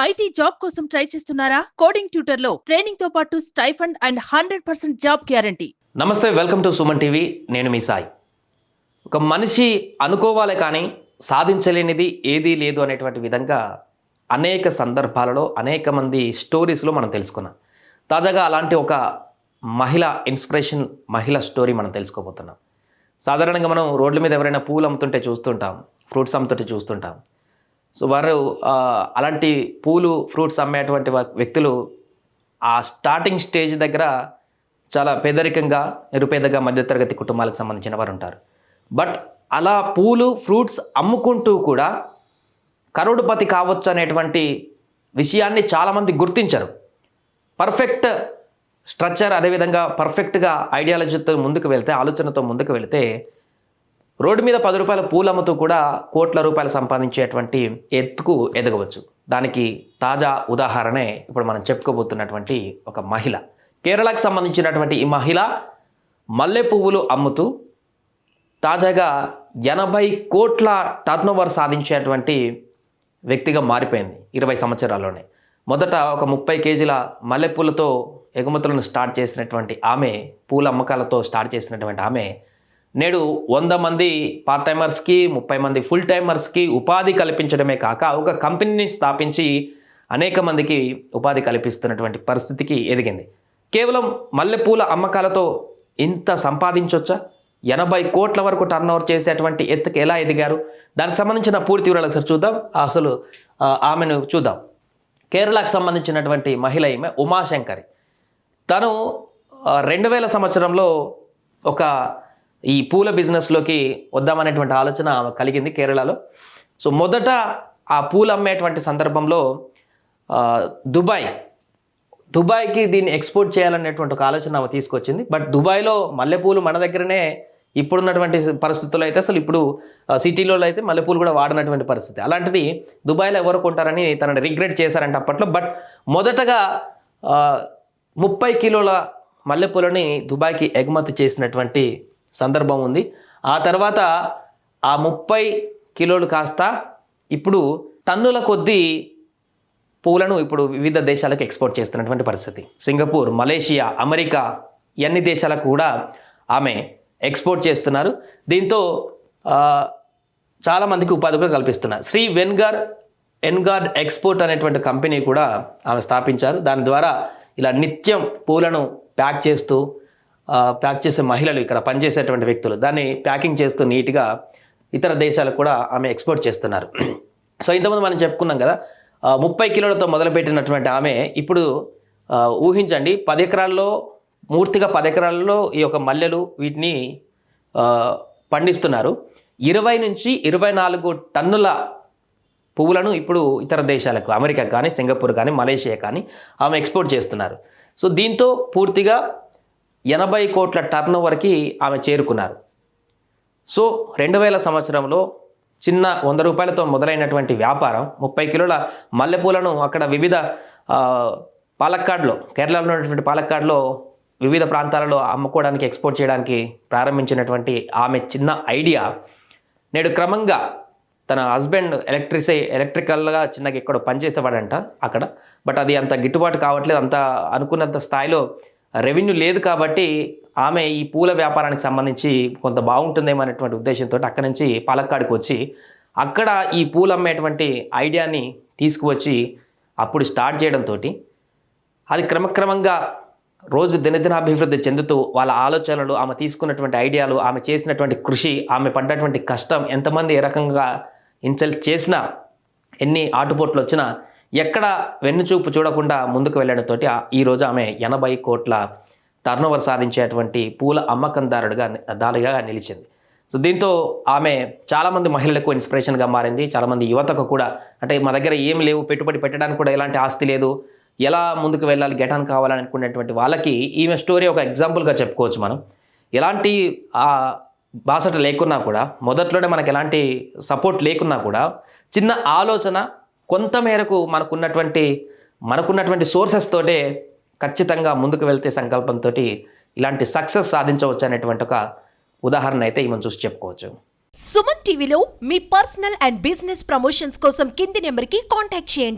IT job కోసం try చేస్తున్నారా? Coding tutor లో ట్రైనింగ్ తో పాటు స్టైఫండ్ అండ్ 100% జాబ్ గ్యారంటీ. నమస్తే, వెల్కమ్ టు సుమన్ టీవీ. నేను మీ సాయి. ఒక మనిషి అనుకోవాలి కానీ సాధించలేనిది ఏదీ లేదు అనేటువంటి విధంగా అనేక సందర్భాలలో అనేక మంది స్టోరీస్లో మనం తెలుసుకున్నాం. తాజాగా అలాంటి ఒక ఇన్స్పిరేషన్ మహిళ స్టోరీ మనం తెలుసుకోబోతున్నాం. సాధారణంగా మనం రోడ్ల మీద ఎవరైనా పూలు అమ్ముతుంటే చూస్తుంటాం, ఫ్రూట్స్ అమ్ముతుంటే చూస్తుంటాం. సో వారు అలాంటి పూలు ఫ్రూట్స్ అమ్మేటువంటి వ్యక్తులు ఆ స్టార్టింగ్ స్టేజ్ దగ్గర చాలా పేదరికంగా, నిరుపేదగా, మధ్యతరగతి కుటుంబాలకు సంబంధించిన వారు ఉంటారు. బట్ అలా పూలు ఫ్రూట్స్ అమ్ముకుంటూ కూడా కరోడుపతి కావచ్చు అనేటువంటి విషయాన్ని చాలామంది గుర్తించరు. పర్ఫెక్ట్ స్ట్రక్చర్, అదేవిధంగా పర్ఫెక్ట్గా ఐడియాలజీతో ముందుకు వెళ్తే, ఆలోచనతో ముందుకు వెళితే రోడ్డు మీద 10 రూపాయల పూలు అమ్ముతూ కూడా కోట్ల రూపాయలు సంపాదించేటువంటి ఎత్తుకు ఎదగవచ్చు. దానికి తాజా ఉదాహరణే ఇప్పుడు మనం చెప్పుకోబోతున్నటువంటి ఒక మహిళ. కేరళకు సంబంధించినటువంటి ఈ మహిళ మల్లె పువ్వులు అమ్ముతూ తాజాగా 80 కోట్ల టర్నోవర్ సాధించేటువంటి వ్యక్తిగా మారిపోయింది 20 సంవత్సరాల్లోనే. మొదట ఒక 30 కేజీల మల్లెపూలతో ఎగుమతులను స్టార్ట్ చేసినటువంటి ఆమె, పూల అమ్మకాలతో స్టార్ట్ చేసినటువంటి ఆమె నేడు 100 మంది పార్ట్ టైమర్స్కి, 30 మంది ఫుల్ టైమర్స్కి ఉపాధి కల్పించడమే కాక ఒక కంపెనీని స్థాపించి అనేక మందికి ఉపాధి కల్పిస్తున్నటువంటి పరిస్థితికి ఎదిగింది. కేవలం మల్లెపూల అమ్మకాలతో ఇంత సంపాదించవచ్చా? 80 కోట్ల వరకు టర్నోవర్ చేసేటువంటి ఎత్తుకు ఎలా ఎదిగారు? దానికి సంబంధించిన పూర్తి వివరాలు ఒకసారి చూద్దాం. అసలు ఆమెను చూద్దాం. కేరళకు సంబంధించినటువంటి మహిళ ఈమె ఉమాశంకరి. తను 2000 సంవత్సరంలో ఒక ఈ పూల బిజినెస్లోకి వద్దామనేటువంటి ఆలోచన కలిగింది కేరళలో. సో మొదట ఆ పూలు అమ్మేటువంటి సందర్భంలో దుబాయ్కి దీన్ని ఎక్స్పోర్ట్ చేయాలనేటువంటి ఒక ఆలోచన ఆమె తీసుకొచ్చింది. బట్ దుబాయ్లో మల్లెపూలు మన దగ్గరనే ఇప్పుడున్నటువంటి పరిస్థితుల్లో అయితే, అసలు ఇప్పుడు సిటీలో అయితే మల్లెపూలు కూడా వాడనటువంటి పరిస్థితి. అలాంటిది దుబాయ్లో ఎవరు కొంటారని తనని రిగ్రెట్ చేశారంటే అప్పట్లో. బట్ మొదటగా 30 కిలోల మల్లెపూలని దుబాయ్కి ఎగుమతి చేసినటువంటి సందర్భం ఉంది. ఆ తర్వాత ఆ 30 కిలోలు కాస్త ఇప్పుడు టన్నుల కొద్దీ పూలను ఇప్పుడు వివిధ దేశాలకు ఎక్స్పోర్ట్ చేస్తున్నటువంటి పరిస్థితి. సింగపూర్, మలేషియా, అమెరికా అన్ని దేశాలకు కూడా ఆమె ఎక్స్పోర్ట్ చేస్తున్నారు. దీంతో చాలామందికి ఉపాధి కూడా కల్పిస్తున్నారు. శ్రీ ఎన్గార్డ్ ఎక్స్పోర్ట్ అనేటువంటి కంపెనీ కూడా ఆమె స్థాపించారు. దాని ద్వారా ఇలా నిత్యం పూలను ప్యాక్ చేసే మహిళలు, ఇక్కడ పనిచేసేటువంటి వ్యక్తులు దాన్ని ప్యాకింగ్ చేస్తూ నీట్గా ఇతర దేశాలకు కూడా ఆమె ఎక్స్పోర్ట్ చేస్తున్నారు. సో ఇంతకుముందు మనం చెప్పుకున్నాం కదా, 30 కిలోలతో మొదలుపెట్టినటువంటి ఆమె ఇప్పుడు ఊహించండి, 10 ఎకరాల్లో పూర్తిగా 10 ఎకరాల్లో ఈ యొక్క మల్లెలు వీటిని పండిస్తున్నారు. 20 నుంచి 24 టన్నుల పువ్వులను ఇప్పుడు ఇతర దేశాలకు, అమెరికా కానీ, సింగపూర్ కానీ, మలేషియా కానీ ఆమె ఎక్స్పోర్ట్ చేస్తున్నారు. సో దీంతో పూర్తిగా 80 కోట్ల టర్నోవర్కి ఆమె చేరుకున్నారు. సో 2000 సంవత్సరంలో చిన్న 100 రూపాయలతో మొదలైనటువంటి వ్యాపారం 30 కిలోల మల్లెపూలను అక్కడ వివిధ కేరళలో ఉన్నటువంటి పాలక్కాడ్లో వివిధ ప్రాంతాలలో అమ్ముకోవడానికి, ఎక్స్పోర్ట్ చేయడానికి ప్రారంభించినటువంటి ఆమె చిన్న ఐడియా నేడు క్రమంగా తన హస్బెండ్ ఎలక్ట్రికల్గా చిన్నగా ఎక్కడో పనిచేసేవాడంట అక్కడ. బట్ అది అంత గిట్టుబాటు కావట్లేదు, అంత అనుకున్నంత స్థాయిలో రెవెన్యూ లేదు. కాబట్టి ఆమె ఈ పూల వ్యాపారానికి సంబంధించి కొంత బాగుంటుందేమో అనేటువంటి ఉద్దేశంతో అక్కడి నుంచి పాలక్కాడ్కి వచ్చి అక్కడ ఈ పూలు అమ్మేటువంటి ఐడియాని తీసుకువచ్చి అప్పుడు స్టార్ట్ చేయడంతో అది క్రమక్రమంగా రోజు దినదినాభివృద్ధి చెందుతూ వాళ్ళ ఆలోచనలు, ఆమె తీసుకున్నటువంటి ఐడియాలు, ఆమె చేసినటువంటి కృషి, ఆమె పడ్డటువంటి కష్టం, ఎంతమంది ఏ రకంగా ఇన్సల్ట్ చేసినా, ఎన్ని ఆటుపోట్లు వచ్చినా ఎక్కడ వెన్నుచూపు చూడకుండా ముందుకు వెళ్ళడంతో ఈరోజు ఆమె 80 కోట్ల టర్నోవర్ సాధించేటువంటి పూల అమ్మకందారుడిగా నిలిచింది. సో దీంతో ఆమె చాలామంది మహిళలకు ఇన్స్పిరేషన్గా మారింది. చాలామంది యువతకు కూడా, అంటే మా దగ్గర ఏం లేవు, పెట్టుబడి పెట్టడానికి కూడా ఎలాంటి ఆస్తి లేదు, ఎలా ముందుకు వెళ్ళాలి, గెటాన్ కావాలని అనుకునేటువంటి వాళ్ళకి ఈమె స్టోరీ ఒక ఎగ్జాంపుల్గా చెప్పుకోవచ్చు. మనం ఎలాంటి బాసట లేకున్నా కూడా, మొదట్లోనే మనకు ఎలాంటి సపోర్ట్ లేకున్నా కూడా, చిన్న ఆలోచన కొంతమేరకు మనకున్నటువంటి సోర్సెస్ తోటే ఖచ్చితంగా ముందుకు వెళ్తే సంకల్పంతో ఇలాంటి సక్సెస్ సాధించవచ్చు అనేటువంటి ఒక ఉదాహరణ అయితే ఈమెను చూసి చెప్పుకోవచ్చు. సుమన్ టీవీలో మీ పర్సనల్ అండ్ బిజినెస్ ప్రమోషన్స్ కోసం కింది నెంబర్కి కాంటాక్ట్ చేయండి.